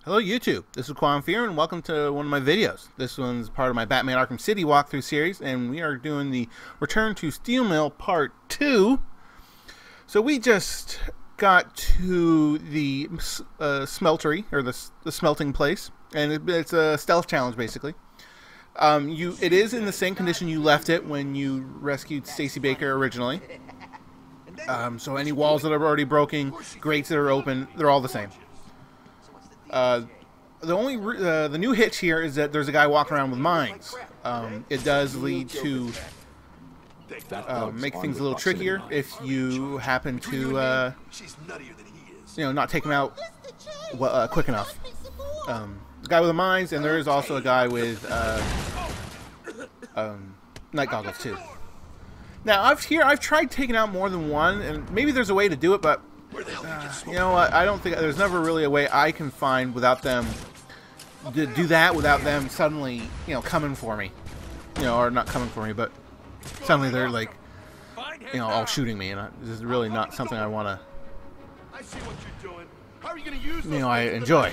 Hello YouTube, this is Quantem Fear and welcome to one of my videos. This one's part of my Batman Arkham City walkthrough series and we are doing the Return to Steel Mill Part 2. So we just got to the smeltery, or the smelting place, and it's a stealth challenge basically. It is in the same condition you left it when you rescued Stacy Baker originally. So any walls that are already broken, grates that are open, they're all the same. The new hitch here is that there's a guy walking around with mines. It does lead to make things a little trickier if you happen to not take him out quick enough. The guy with the mines, and there is also a guy with night goggles too. Now I've tried taking out more than one, and maybe there's a way to do it, but you know what? I don't think there's never really a way I can find without them to do that without them suddenly, coming for me, or not coming for me, but suddenly they're like, all shooting me, and this is really not something I want to, I enjoy.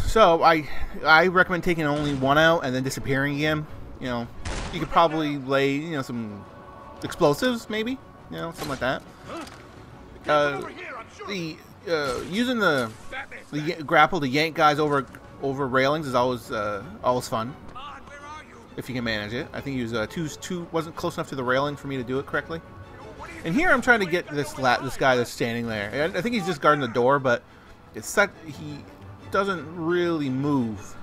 So I recommend taking only one out and then disappearing again. You could probably lay, some explosives, maybe, something like that. Using the grapple to yank guys over railings is always fun if you can manage it. I think he was two wasn't close enough to the railing for me to do it correctly. And here I'm trying to get this guy that's standing there. I think he's just guarding the door, but he doesn't really move.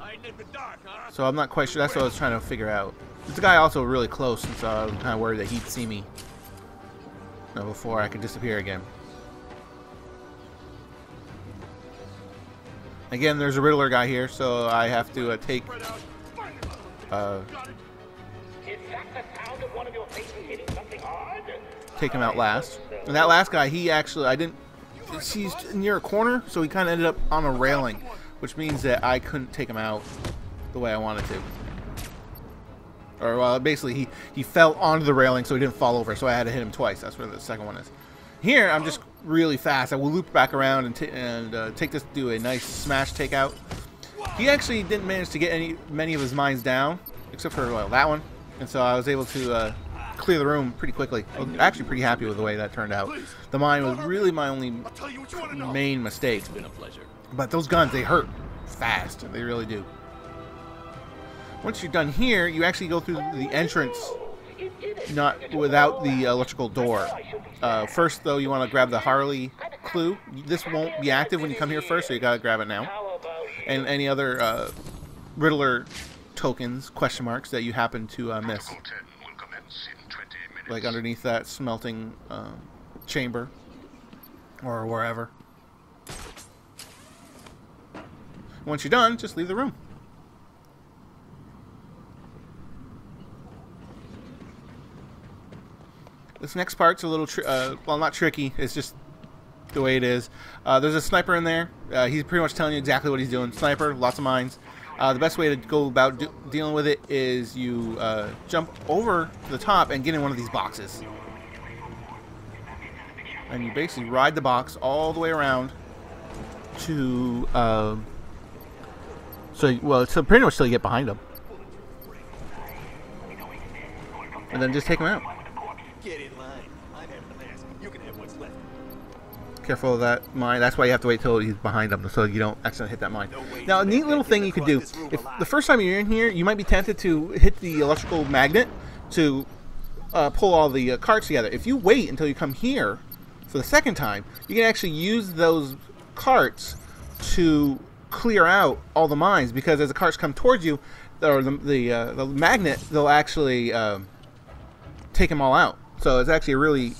So I'm not quite sure. That's what I was trying to figure out. This guy also really close, and so I'm kind of worried that he'd see me before I could disappear again. Again, there's a Riddler guy here, so I have to take him out last. And that last guy, he's near a corner, so he kind of ended up on a railing, which means that I couldn't take him out the way I wanted to. Or basically, he fell onto the railing, so he didn't fall over, so I had to hit him twice. That's where the second one is. Here, I'm just really fast. I will loop back around and take this, do a nice smash takeout. He actually didn't manage to get many of his mines down, except for that one, and so I was able to clear the room pretty quickly. I was actually pretty happy with the way that turned out. The mine was really my only main mistake. It's been a pleasure. But those guns, they hurt fast. They really do. Once you're done here, you actually go through the entrance, not without the electrical door. First, though, you want to grab the Harley clue. This won't be active when you come here first, so you gotta grab it now. And any other Riddler tokens, question marks, that you happen to miss, like underneath that smelting chamber or wherever. Once you're done, just leave the room. This next part's a little, well, not tricky. It's just the way it is. There's a sniper in there. He's pretty much telling you exactly what he's doing. Sniper, lots of mines. The best way to go about dealing with it is you jump over the top and get in one of these boxes. And you basically ride the box all the way around to, so pretty much till you get behind him. And then just take him out. Get in line. I'm having the mask. You can have what's left. Careful of that mine. That's why you have to wait till he's behind him, so you don't accidentally hit that mine. Now, a neat little thing you could do, if the first time you're in here, you might be tempted to hit the electrical magnet to pull all the carts together. If you wait until you come here for the second time, you can actually use those carts to clear out all the mines, because as the carts come towards you, or the magnet, they'll actually take them all out. So it's actually a really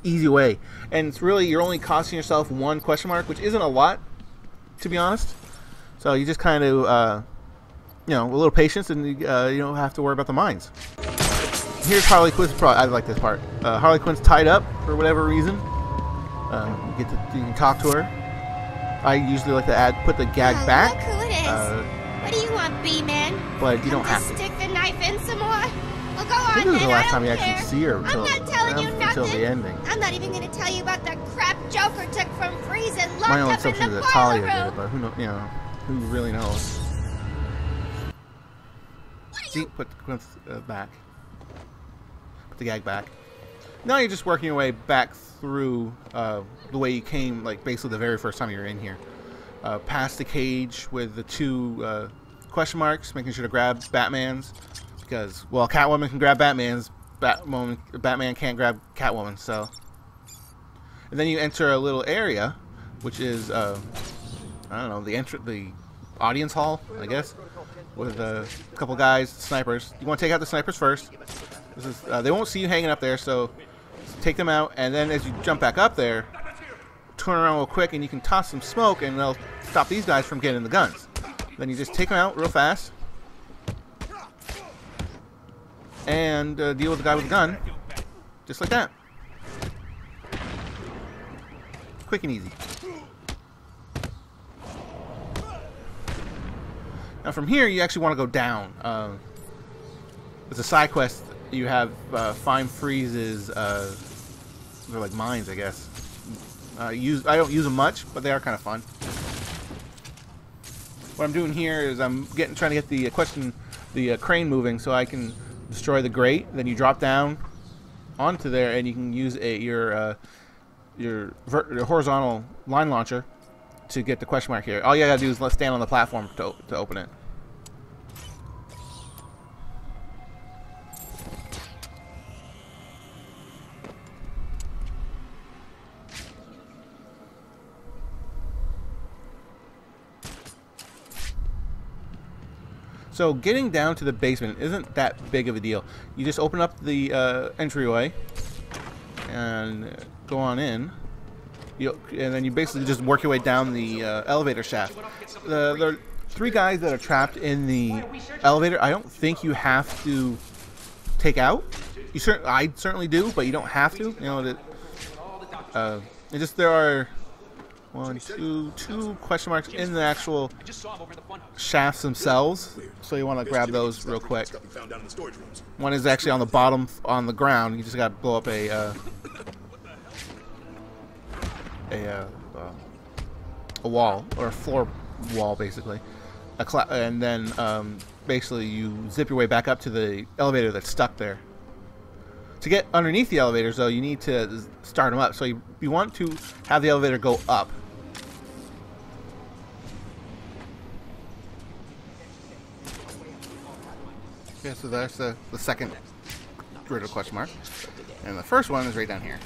easy way, and it's really, you're only costing yourself one question mark, which isn't a lot, to be honest. So you just kind of, a little patience, and you don't have to worry about the mines. Here's Harley Quinn's I like this part. Harley Quinn's tied up for whatever reason. You can talk to her. I usually like to put the gag back. Look who it is. What do you want, B-Man? But you don't have to. Stick the knife in some more. Well, go I think on, this is the last I time you don't actually care. see her I'm not telling you until nothing. the ending. I'm not even going to tell you about the crap Joker took from freezing My locked only up in assumption the is that parlor Talia did room. it, but who knows, Who really knows? See, put the back. Put the gag back. Now you're just working your way back through the way you came, like basically the very first time you were in here. Past the cage with the two question marks, making sure to grab Batman's. Because, well, Catwoman can grab Batman's, Batman can't grab Catwoman, so. And then you enter a little area, which is, I don't know, the audience hall, I guess, with a couple guys, snipers. You want to take out the snipers first. This is, they won't see you hanging up there, so take them out, and then as you jump back up there, turn around real quick, and you can toss some smoke, and they'll stop these guys from getting the guns. Then you just take them out real fast, and deal with the guy with the gun, just like that. Quick and easy. Now from here, you actually want to go down. There's a side quest. You have find freezes. They're like mines, I guess. I don't use them much, but they are kind of fun. What I'm doing here is I'm trying to get the crane moving so I can destroy the grate. Then you drop down onto there, and you can use your horizontal line launcher to get the question mark here. All you gotta do is stand on the platform to open it. So getting down to the basement isn't that big of a deal. You just open up the entryway and go on in. And then you basically just work your way down the elevator shaft. There are 3 guys that are trapped in the elevator. I don't think you have to take out. I certainly do, but you don't have to. You know, there are 2 question marks in the actual shafts themselves, so you want to grab those real quick. One is actually on the bottom, on the ground. You just got to blow up a wall, or a floor wall, basically. And then basically you zip your way back up to the elevator that's stuck there. To get underneath the elevators, though, you need to start them up. So you want to have the elevator go up. Okay, so that's the second grid of question mark. And the first one is right down here.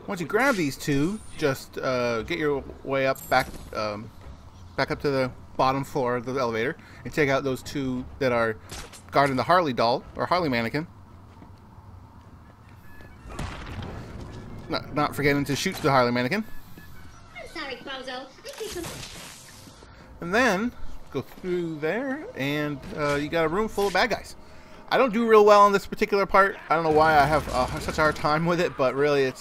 Once you grab these 2, just get your way up back up to the bottom floor of the elevator and take out those 2 that are guarding the Harley doll, or Harley mannequin. Not forgetting to shoot the Harley mannequin. I'm sorry, Bozo. And then go through there, and you got a room full of bad guys. I don't do real well on this particular part. I don't know why I have such a hard time with it, but really,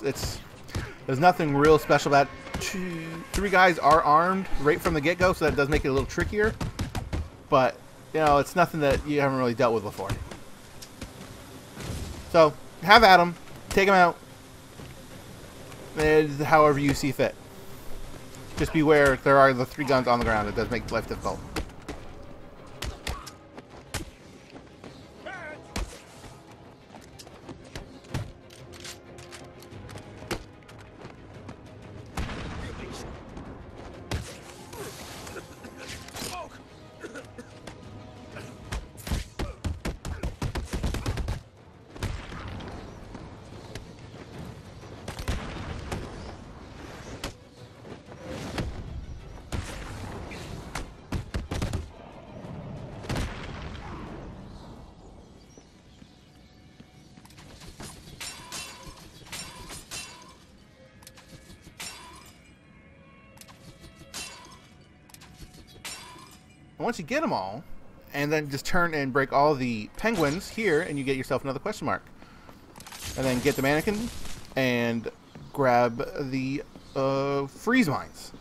there's nothing real special about it. 3 guys are armed right from the get-go, so that does make it a little trickier. But you know, it's nothing that you haven't really dealt with before. So have at them, take them out, however you see fit. Just beware, there are the 3 guns on the ground. It does make life difficult. Once you get them all, and then just turn and break all the penguins here, and you get yourself another question mark. And then get the mannequin and grab the freeze mines.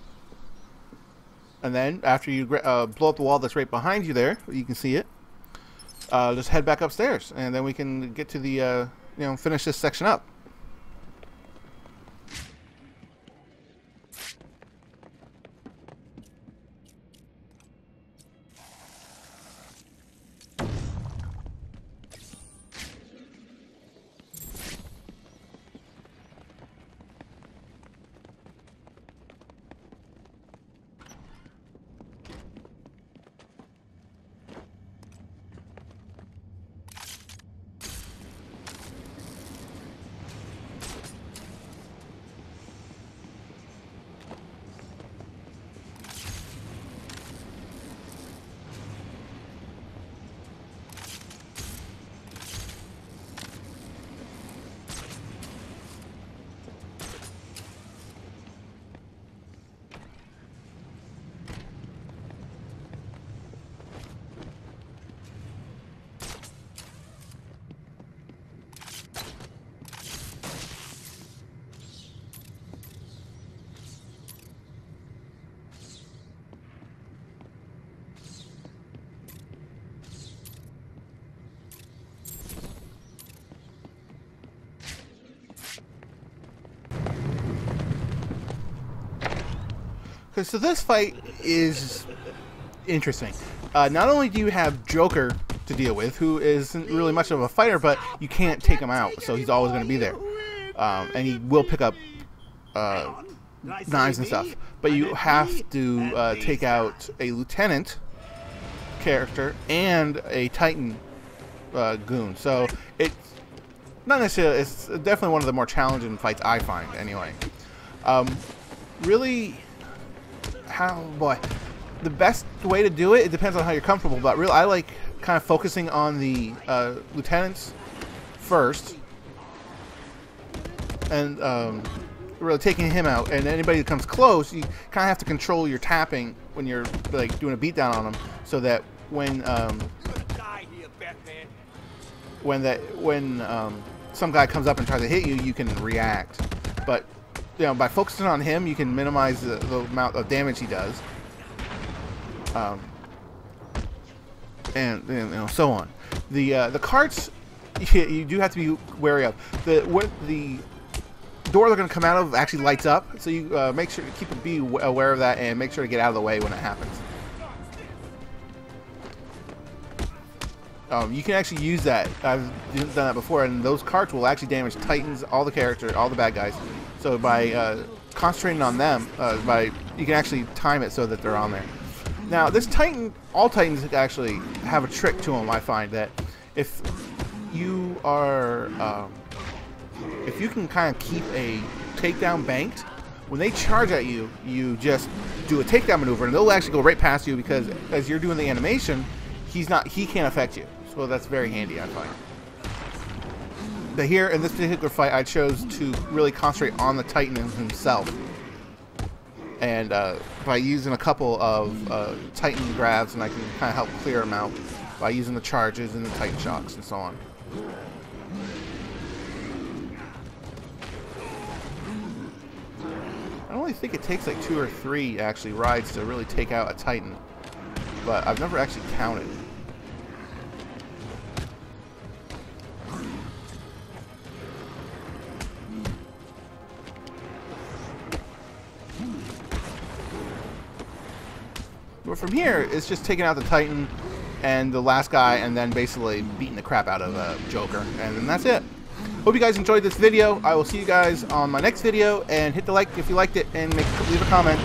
And then after you blow up the wall that's right behind you there, you can see it. Just head back upstairs, and then we can get to the finish this section up. Okay, so this fight is interesting. Not only do you have Joker to deal with, who isn't really much of a fighter, but you can't take him out, so he's always going to be there. And he will pick up knives and stuff. But you have to take out a lieutenant character and a Titan goon. So it's not necessarily, it's definitely one of the more challenging fights I find anyway. Really, the best way to do it, it depends on how you're comfortable, but really I like kind of focusing on the lieutenants first and really taking him out, and anybody that comes close, you kind of have to control your tapping when you're like doing a beatdown on them, so that when some guy comes up and tries to hit you, you can react. But you know, by focusing on him, you can minimize the amount of damage he does, and you know, so on. The carts, you do have to be wary of. The door they're going to come out of actually lights up, so you make sure to be aware of that and make sure to get out of the way when it happens. You can actually use that. I've done that before, and those carts will actually damage Titans, all the characters, all the bad guys. So by concentrating on them, you can actually time it so that they're on there. Now, this Titan, all Titans actually have a trick to them. I find that if you are, if you can kind of keep a takedown banked, when they charge at you, you just do a takedown maneuver, and they'll actually go right past you because as you're doing the animation, he can't affect you. So that's very handy, I find. But here in this particular fight, I chose to really concentrate on the Titan himself, and by using a couple of Titan grabs, and I can kind of help clear him out by using the charges and the Titan shocks and so on. I only think it takes like 2 or 3 actually rides to really take out a Titan, but I've never actually counted. But from here, it's just taking out the Titan and the last guy, and then basically beating the crap out of Joker, and then that's it. Hope you guys enjoyed this video. I will see you guys on my next video, and hit the like if you liked it, and leave a comment.